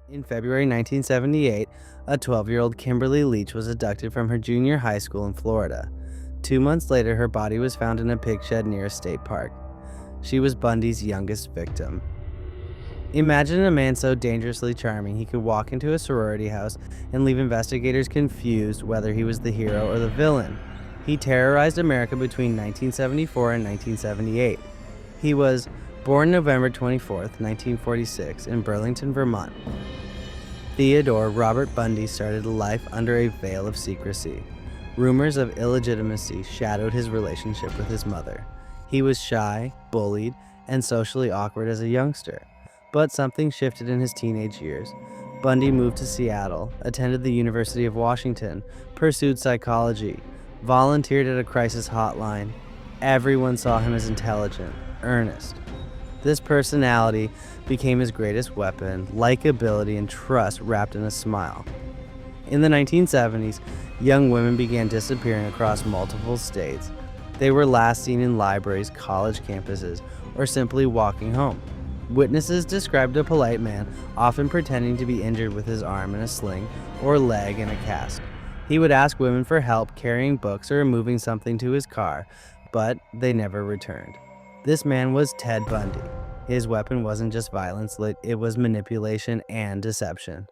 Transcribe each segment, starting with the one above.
In February 1978, a 12-year-old Kimberly Leach was abducted from her junior high school in Florida. 2 months later, her body was found in a pig shed near a state park. She was Bundy's youngest victim. Imagine a man so dangerously charming he could walk into a sorority house and leave investigators confused whether he was the hero or the villain. He terrorized America between 1974 and 1978. He was born November 24, 1946, in Burlington, Vermont. Theodore Robert Bundy started a life under a veil of secrecy. Rumors of illegitimacy shadowed his relationship with his mother. He was shy, bullied, and socially awkward as a youngster. But something shifted in his teenage years. Bundy moved to Seattle, attended the University of Washington, pursued psychology, volunteered at a crisis hotline. Everyone saw him as intelligent, earnest. This personality became his greatest weapon, likability and trust wrapped in a smile. In the 1970s, young women began disappearing across multiple states. They were last seen in libraries, college campuses, or simply walking home. Witnesses described a polite man, often pretending to be injured with his arm in a sling or leg in a cast. He would ask women for help carrying books or moving something to his car, but they never returned. This man was Ted Bundy. His weapon wasn't just violence, it was manipulation and deception.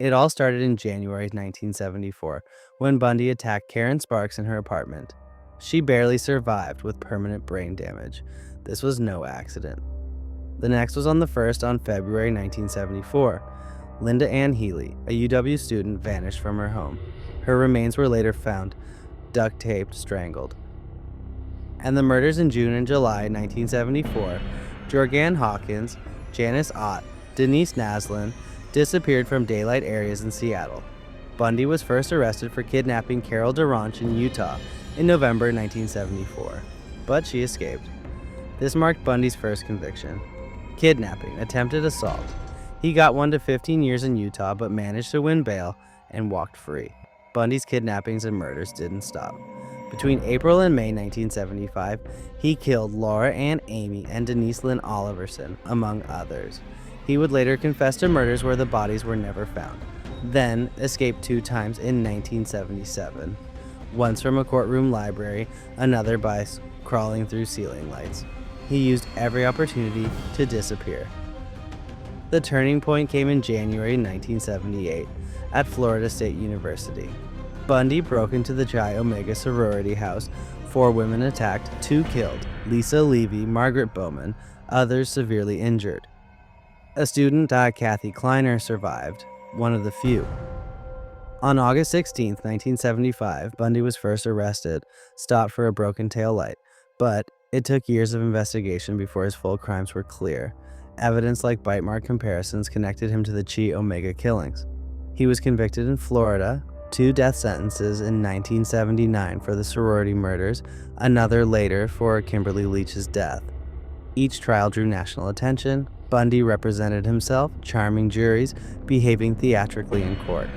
It all started in January 1974, when Bundy attacked Karen Sparks in her apartment. She barely survived with permanent brain damage. This was no accident. The next was on the 1st on February 1974. Linda Ann Healy, a UW student, vanished from her home. Her remains were later found, duct-taped, strangled. And the murders in June and July 1974, Jorgan Hawkins, Janice Ott, Denise Naslund disappeared from daylight areas in Seattle. Bundy was first arrested for kidnapping Carol DeRonch in Utah in November 1974, but she escaped. This marked Bundy's first conviction. Kidnapping, attempted assault. He got 1 to 15 years in Utah, but managed to win bail and walked free. Bundy's kidnappings and murders didn't stop. Between April and May 1975, he killed Laura Ann Amy and Denise Lynn Oliverson, among others. He would later confess to murders where the bodies were never found, then escaped 2 times in 1977, once from a courtroom library, another by crawling through ceiling lights. He used every opportunity to disappear. The turning point came in January 1978 at Florida State University. Bundy broke into the Chi Omega sorority house. 4 women attacked, 2 killed, Lisa Levy, Margaret Bowman, others severely injured. A student, Kathy Kleiner, survived, one of the few. On August 16, 1975, Bundy was first arrested, stopped for a broken taillight, but it took years of investigation before his full crimes were clear. Evidence like bite mark comparisons connected him to the Chi Omega killings. He was convicted in Florida, 2 death sentences in 1979 for the sorority murders, another later for Kimberly Leach's death. Each trial drew national attention. Bundy represented himself, charming juries, behaving theatrically in court.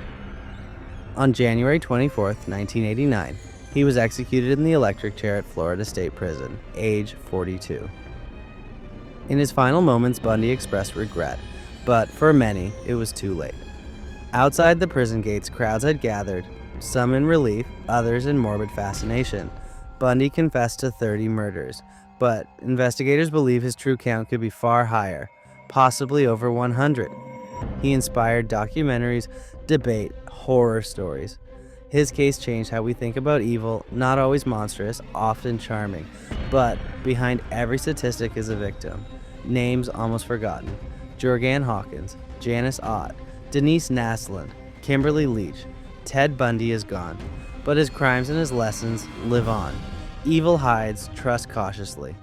On January 24, 1989, he was executed in the electric chair at Florida State Prison, age 42. In his final moments, Bundy expressed regret, but for many, it was too late. Outside the prison gates, crowds had gathered, some in relief, others in morbid fascination. Bundy confessed to 30 murders, but investigators believe his true count could be far higher, possibly over 100. He inspired documentaries, debate, horror stories. His case changed how we think about evil, not always monstrous, often charming, but behind every statistic is a victim. Names almost forgotten: Jorgan Hawkins, Janice Ott, Denise Naslund, Kimberly Leach. Ted Bundy is gone, but his crimes and his lessons live on. Evil hides, trust cautiously.